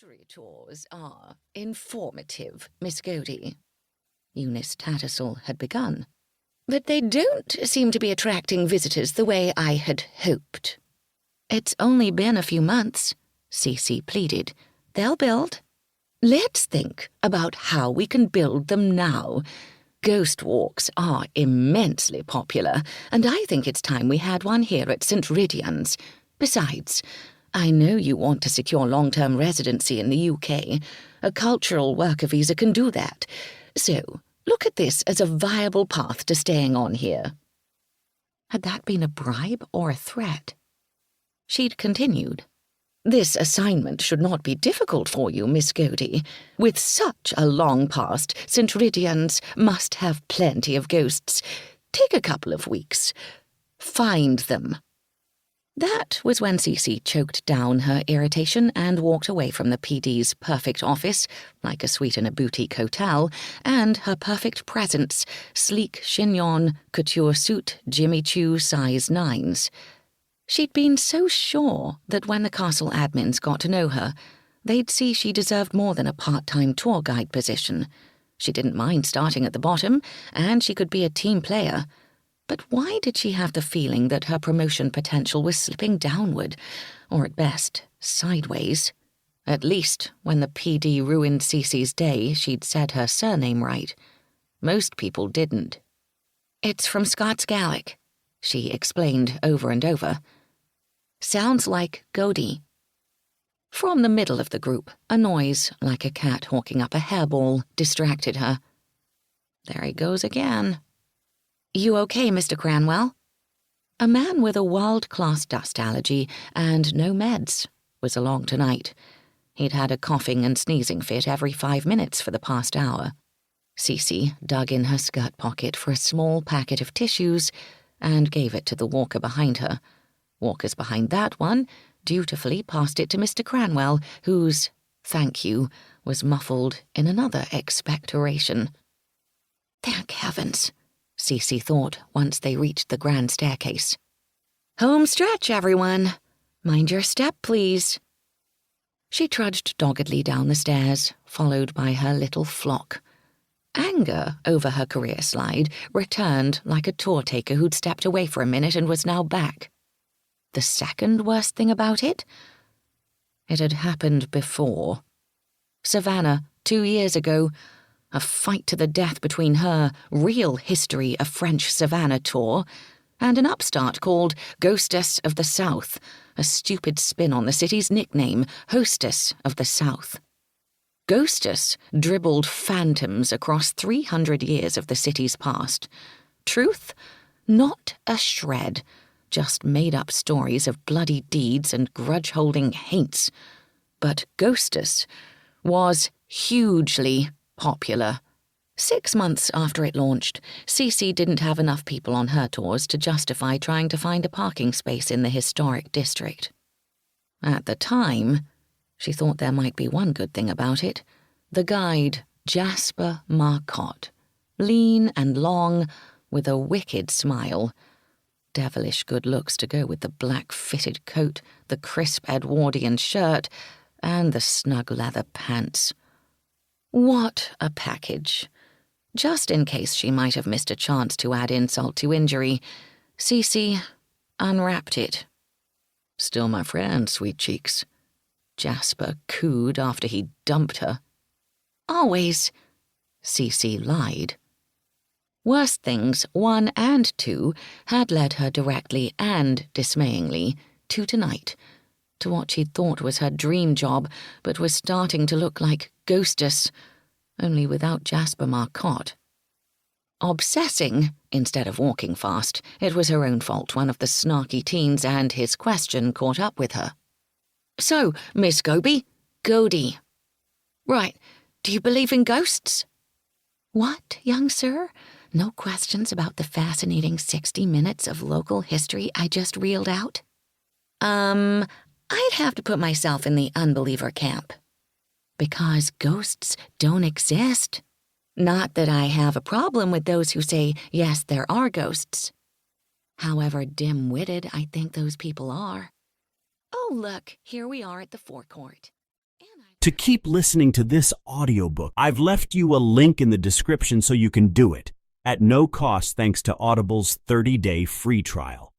history tours are informative, Miss Godey," Eunice Tattersall had begun. "But they don't seem to be attracting visitors the way I had hoped." "It's only been a few months," Cece pleaded. "They'll build." "Let's think about how we can build them now. Ghost walks are immensely popular, and I think it's time we had one here at St. Ridian's. Besides, I know you want to secure long-term residency in the UK. A cultural worker visa can do that. So, look at this as a viable path to staying on here." Had that been a bribe or a threat? She'd continued. "This assignment should not be difficult for you, Miss Godey. With such a long past, St. Ridian's must have plenty of ghosts. Take a couple of weeks. Find them." That was when Cece choked down her irritation and walked away from the PD's perfect office, like a suite in a boutique hotel, and her perfect presence, sleek chignon, couture suit, Jimmy Choo size 9s. She'd been so sure that when the castle admins got to know her, they'd see she deserved more than a part-time tour guide position. She didn't mind starting at the bottom, and she could be a team player. But why did she have the feeling that her promotion potential was slipping downward, or at best, sideways? At least, when the PD ruined Cece's day, she'd said her surname right. Most people didn't. "It's from Scots Gaelic," she explained over and over. "Sounds like Godey." From the middle of the group, a noise, like a cat hawking up a hairball, distracted her. "There he goes again." "You okay, Mr. Cranwell?" A man with a world-class dust allergy and no meds was along tonight. He'd had a coughing and sneezing fit every 5 minutes for the past hour. Cece dug in her skirt pocket for a small packet of tissues and gave it to the walker behind her. Walkers behind that one dutifully passed it to Mr. Cranwell, whose "thank you" was muffled in another expectoration. "Thank heavens," Cece thought once they reached the grand staircase. "Home stretch, everyone. Mind your step, please." She trudged doggedly down the stairs, followed by her little flock. Anger over her career slide returned like a tour-taker who'd stepped away for a minute and was now back. The second worst thing about it? It had happened before. Savannah, 2 years ago. A fight to the death between her Real History of French Savannah tour and an upstart called Ghostess of the South, a stupid spin on the city's nickname, Hostess of the South. Ghostess dribbled phantoms across 300 years of the city's past. Truth? Not a shred. Just made-up stories of bloody deeds and grudge-holding haints. But Ghostess was hugely popular. 6 months after it launched, Cece didn't have enough people on her tours to justify trying to find a parking space in the historic district. At the time, she thought there might be one good thing about it. The guide, Jasper Marcotte, lean and long, with a wicked smile. Devilish good looks to go with the black fitted coat, the crisp Edwardian shirt, and the snug leather pants. What a package. Just in case she might have missed a chance to add insult to injury, Cece unwrapped it. "Still my friend, sweet cheeks," Jasper cooed after he dumped her. "Always," Cece lied. Worse things, 1 and 2, had led her directly and dismayingly to tonight, to what she'd thought was her dream job, but was starting to look like Ghostess, only without Jasper Marcotte. Obsessing instead of walking fast, it was her own fault one of the snarky teens and his question caught up with her. "So, Miss Godey. Right, do you believe in ghosts?" "What, young sir? No questions about the fascinating 60 minutes of local history I just reeled out?" I'd have to put myself in the unbeliever camp." "Because ghosts don't exist?" "Not that I have a problem with those who say, yes, there are ghosts. However dim-witted I think those people are." "Oh, look, here we are at the forecourt." to keep listening to this audiobook. I've left you a link in the description so you can do it, at no cost thanks to Audible's 30-day free trial.